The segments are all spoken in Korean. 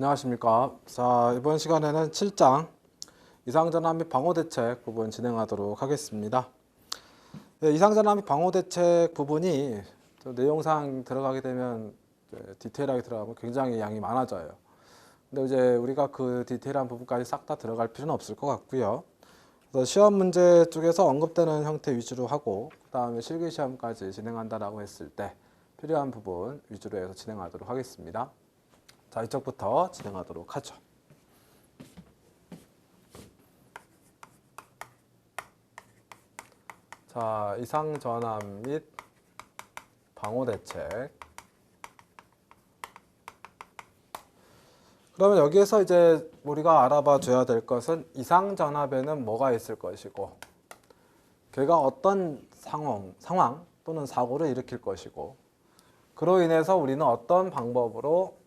안녕하십니까. 자, 이번 시간에는 7장 이상전환 및 방호대책 부분 진행하도록 하겠습니다. 네, 이상전환 및 방호대책 부분이 내용상 들어가게 되면 디테일하게 들어가면 굉장히 양이 많아져요. 근데 이제 우리가 그 디테일한 부분까지 싹 다 들어갈 필요는 없을 것 같고요. 그래서 시험 문제 쪽에서 언급되는 형태 위주로 하고 그 다음에 실기시험까지 진행한다라고 했을 때 필요한 부분 위주로 해서 진행하도록 하겠습니다. 자, 이쪽부터 진행하도록 하죠. 자, 이상전환 및 방호대책. 그러면 여기에서 이제 우리가 알아봐 줘야 될 것은 이상전압에는 뭐가 있을 것이고 걔가 어떤 상황 또는 사고를 일으킬 것이고 그로 인해서 우리는 어떤 방법으로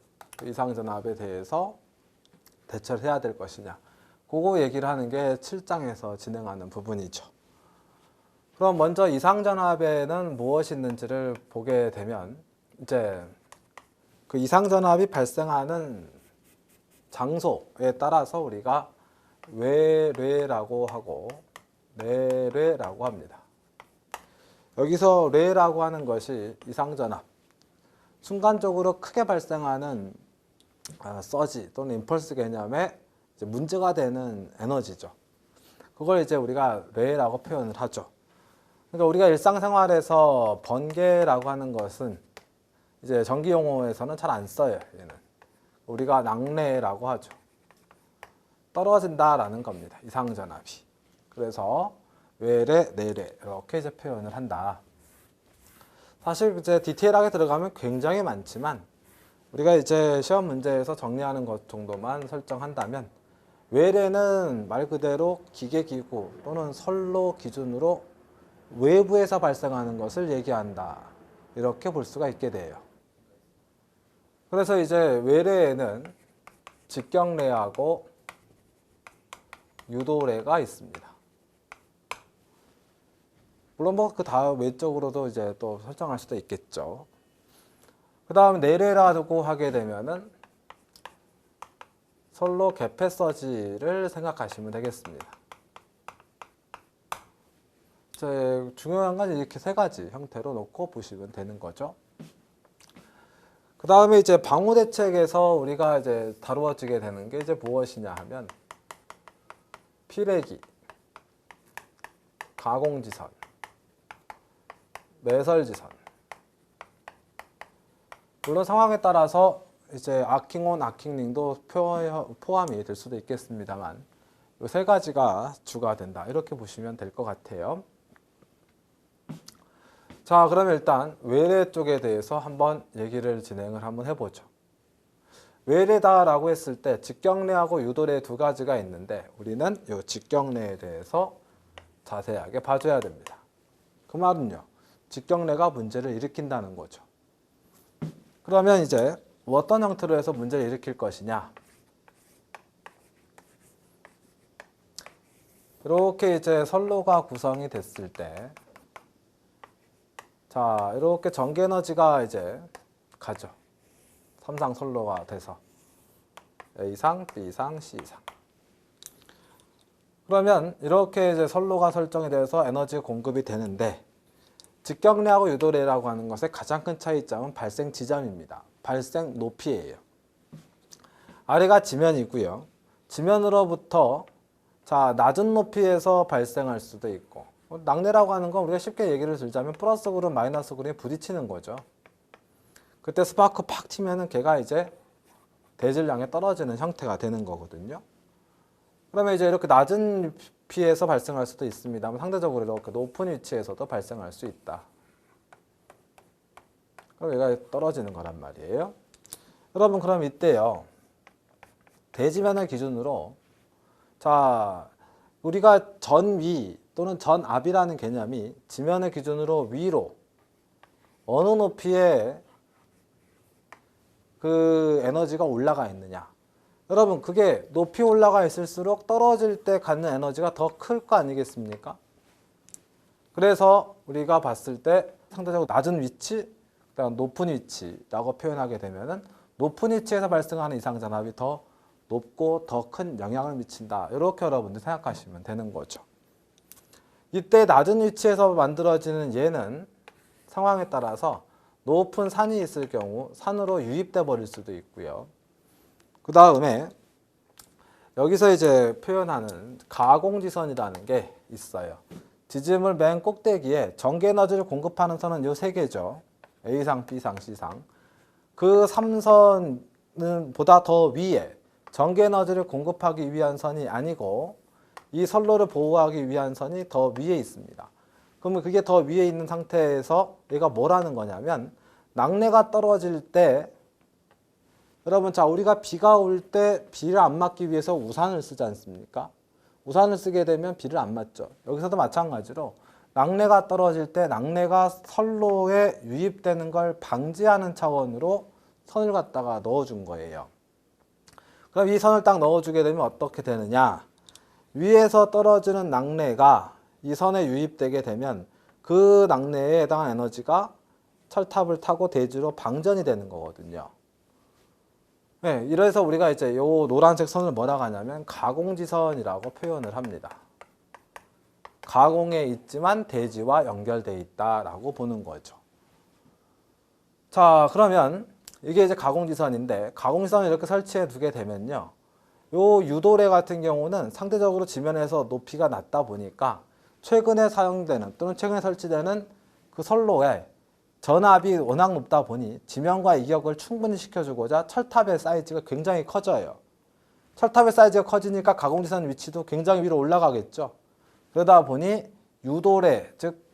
이상전압에 대해서 대처를 해야 될 것이냐, 그거 얘기를 하는 게 7장에서 진행하는 부분이죠. 그럼 먼저 이상전압에는 무엇이 있는지를 보게 되면 이제 그 이상전압이 발생하는 장소에 따라서 우리가 외뢰라고 하고 내뢰라고 합니다. 여기서 뢰라고 하는 것이 이상전압, 순간적으로 크게 발생하는 서지 또는 임펄스 개념에 이제 문제가 되는 에너지죠. 그걸 이제 우리가 뢰라고 표현을 하죠. 그러니까 우리가 일상생활에서 번개라고 하는 것은 이제 전기 용어에서는 잘 안 써요. 얘는 우리가 낙뢰라고 하죠. 떨어진다라는 겁니다. 이상전압이. 그래서 외래, 내래 이렇게 이제 표현을 한다. 사실 이제 디테일하게 들어가면 굉장히 많지만 우리가 이제 시험 문제에서 정리하는 것 정도만 설정한다면 외래는 말 그대로 기계기구 또는 선로 기준으로 외부에서 발생하는 것을 얘기한다. 이렇게 볼 수가 있게 돼요. 그래서 이제 외래에는 직경래하고 유도래가 있습니다. 물론 뭐 그 다음 외적으로도 이제 또 설정할 수도 있겠죠. 그 다음 내래라고 하게 되면은 선로 개폐서지를 생각하시면 되겠습니다. 중요한 건 이렇게 세 가지 형태로 놓고 보시면 되는 거죠. 그 다음에 이제 방호대책에서 우리가 이제 다루어지게 되는 게 이제 무엇이냐 하면 피레기, 가공지선, 매설지선. 물론 상황에 따라서 이제 아킹온, 아킹링도 포함이 될 수도 있겠습니다만 이 세 가지가 주가 된다. 이렇게 보시면 될 것 같아요. 자, 그러면 일단 외래 쪽에 대해서 한번 얘기를 진행을 한번 해보죠. 외래다라고 했을 때 직경래하고 유도래 두 가지가 있는데 우리는 이 직경래에 대해서 자세하게 봐줘야 됩니다. 그 말은요, 직경래가 문제를 일으킨다는 거죠. 그러면 이제 어떤 형태로 해서 문제를 일으킬 것이냐, 이렇게 이제 선로가 구성이 됐을 때 자, 이렇게 전기에너지가 이제 가죠. 3상 선로가 돼서 A상, B상, C상. 그러면 이렇게 이제 선로가 설정이 돼서 에너지 공급이 되는데 직경래하고 유도래라고 하는 것의 가장 큰 차이점은 발생 지점입니다. 발생 높이예요. 아래가 지면이고요. 지면으로부터 자, 낮은 높이에서 발생할 수도 있고, 낙뢰라고 하는 건 우리가 쉽게 얘기를 들자면 플러스 그룹, 마이너스 그룹이 부딪히는 거죠. 그때 스파크 팍 튀면은 걔가 이제 대질량에 떨어지는 형태가 되는 거거든요. 그러면 이제 이렇게 낮은 높이에서 발생할 수도 있습니다만 상대적으로 이렇게 높은 위치에서도 발생할 수 있다. 그럼 얘가 떨어지는 거란 말이에요. 여러분, 그럼 이때요, 대지면을 기준으로 자, 우리가 전위 또는 전압이라는 개념이 지면을 기준으로 위로 어느 높이에 그 에너지가 올라가 있느냐. 여러분, 그게 높이 올라가 있을수록 떨어질 때 갖는 에너지가 더 클 거 아니겠습니까? 그래서 우리가 봤을 때 상대적으로 낮은 위치, 그다음 높은 위치라고 표현하게 되면은 높은 위치에서 발생하는 이상전압이 더 높고 더 큰 영향을 미친다. 이렇게 여러분들 생각하시면 되는 거죠. 이때 낮은 위치에서 만들어지는 얘는 상황에 따라서 높은 산이 있을 경우 산으로 유입돼 버릴 수도 있고요. 그 다음에 여기서 이제 표현하는 가공지선이라는 게 있어요. 지지물 맨 꼭대기에 전기 에너지를 공급하는 선은 요 세 개죠. A상, B상, C상. 그 3선은 보다 더 위에 전기 에너지를 공급하기 위한 선이 아니고 이 선로를 보호하기 위한 선이 더 위에 있습니다. 그러면 그게 더 위에 있는 상태에서 얘가 뭐라는 거냐면 낙뢰가 떨어질 때 여러분 자 우리가 비가 올 때 비를 안 맞기 위해서 우산을 쓰지 않습니까? 우산을 쓰게 되면 비를 안 맞죠. 여기서도 마찬가지로 낙뢰가 떨어질 때 낙뢰가 선로에 유입되는 걸 방지하는 차원으로 선을 갖다가 넣어준 거예요. 그럼 이 선을 딱 넣어주게 되면 어떻게 되느냐? 위에서 떨어지는 낙뢰가 이 선에 유입되게 되면 그 낙뢰에 해당한 에너지가 철탑을 타고 대지로 방전이 되는 거거든요. 네, 이래서 우리가 이제 요 노란색 선을 뭐라고 하냐면 가공지선이라고 표현을 합니다. 가공에 있지만 대지와 연결되어 있다라고 보는 거죠. 자, 그러면 이게 이제 가공지선인데 가공지선을 이렇게 설치해 두게 되면요. 요 유도래 같은 경우는 상대적으로 지면에서 높이가 낮다 보니까 최근에 사용되는 또는 최근에 설치되는 그 선로에 전압이 워낙 높다 보니 지면과 이격을 충분히 시켜주고자 철탑의 사이즈가 굉장히 커져요. 철탑의 사이즈가 커지니까 가공지선 위치도 굉장히 위로 올라가겠죠. 그러다 보니 유도래, 즉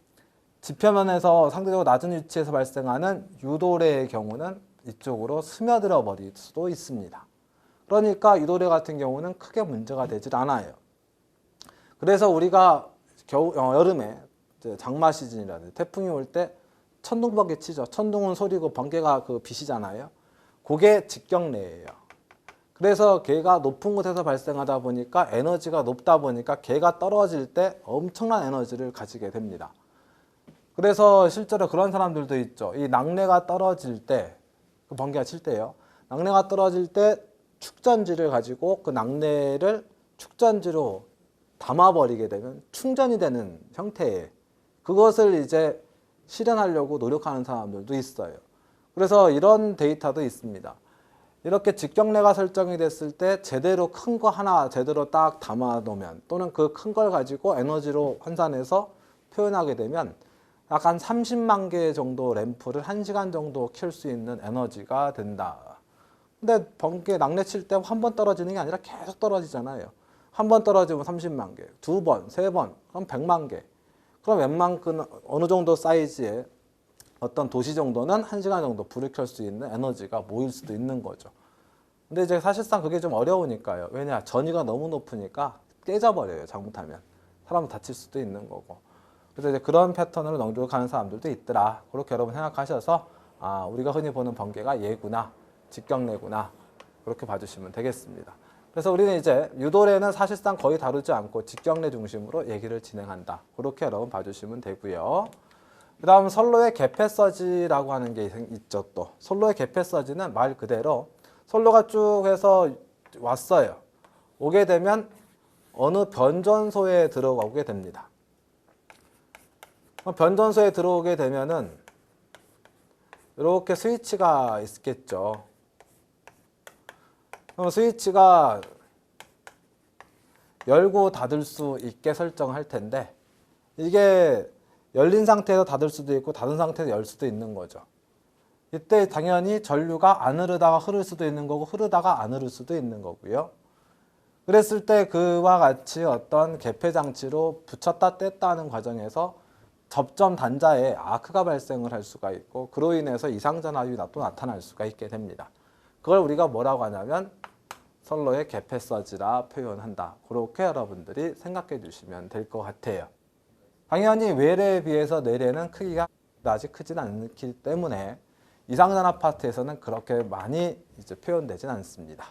지표면에서 상대적으로 낮은 위치에서 발생하는 유도래의 경우는 이쪽으로 스며들어 버릴 수도 있습니다. 그러니까 유도래 같은 경우는 크게 문제가 되질 않아요. 그래서 우리가 여름에 장마 시즌이라든지 태풍이 올 때 천둥 번개 치죠. 천둥은 소리고 번개가 그 빛이잖아요. 그게 직경래예요. 그래서 걔가 높은 곳에서 발생하다 보니까 에너지가 높다 보니까 걔가 떨어질 때 엄청난 에너지를 가지게 됩니다. 그래서 실제로 그런 사람들도 있죠. 이 낙뢰가 떨어질 때, 그 번개가 칠 때요. 낙뢰가 떨어질 때 축전지를 가지고 그 낙뢰를 축전지로 담아버리게 되면 충전이 되는 형태의 그것을 이제 실현하려고 노력하는 사람들도 있어요. 그래서 이런 데이터도 있습니다. 이렇게 직경래가 설정이 됐을 때 제대로 큰 거 하나 제대로 딱 담아 놓으면 또는 그 큰 걸 가지고 에너지로 환산해서 표현하게 되면 약 한 30만 개 정도 램프를 1시간 정도 켤 수 있는 에너지가 된다. 근데 번개 낙뢰 칠 때 한 번 떨어지는 게 아니라 계속 떨어지잖아요. 한 번 떨어지면 30만 개, 두 번, 세 번, 그럼 100만 개. 그럼 웬만큼 어느 정도 사이즈의 어떤 도시 정도는 1시간 정도 불을 켤 수 있는 에너지가 모일 수도 있는 거죠. 근데 이제 사실상 그게 좀 어려우니까요. 왜냐? 전위가 너무 높으니까 깨져버려요. 잘못하면. 사람 다칠 수도 있는 거고. 그래서 이제 그런 패턴으로 능력하는 사람들도 있더라. 그렇게 여러분 생각하셔서 아, 우리가 흔히 보는 번개가 얘구나. 직경래구나. 그렇게 봐주시면 되겠습니다. 그래서 우리는 이제 유도래는 사실상 거의 다루지 않고 직경래 중심으로 얘기를 진행한다. 그렇게 여러분 봐주시면 되고요. 그 다음 선로의 개폐서지라고 하는 게 있죠. 또 선로의 개폐서지는 말 그대로 선로가 쭉 해서 왔어요. 오게 되면 어느 변전소에 들어가게 됩니다. 변전소에 들어오게 되면은 이렇게 스위치가 있겠죠. 스위치가 열고 닫을 수 있게 설정할 텐데 이게 열린 상태에서 닫을 수도 있고 닫은 상태에서 열 수도 있는 거죠. 이때 당연히 전류가 안 흐르다가 흐를 수도 있는 거고 흐르다가 안 흐를 수도 있는 거고요. 그랬을 때 그와 같이 어떤 개폐 장치로 붙였다 뗐다 하는 과정에서 접점 단자에 아크가 발생을 할 수가 있고 그로 인해서 이상전압이 또 나타날 수가 있게 됩니다. 그걸 우리가 뭐라고 하냐면 선로의 개폐서지라 표현한다. 그렇게 여러분들이 생각해 주시면 될 것 같아요. 당연히 외래에 비해서 내래는 크기가 아직 크진 않기 때문에 이상전압 파트에서는 그렇게 많이 이제 표현되진 않습니다.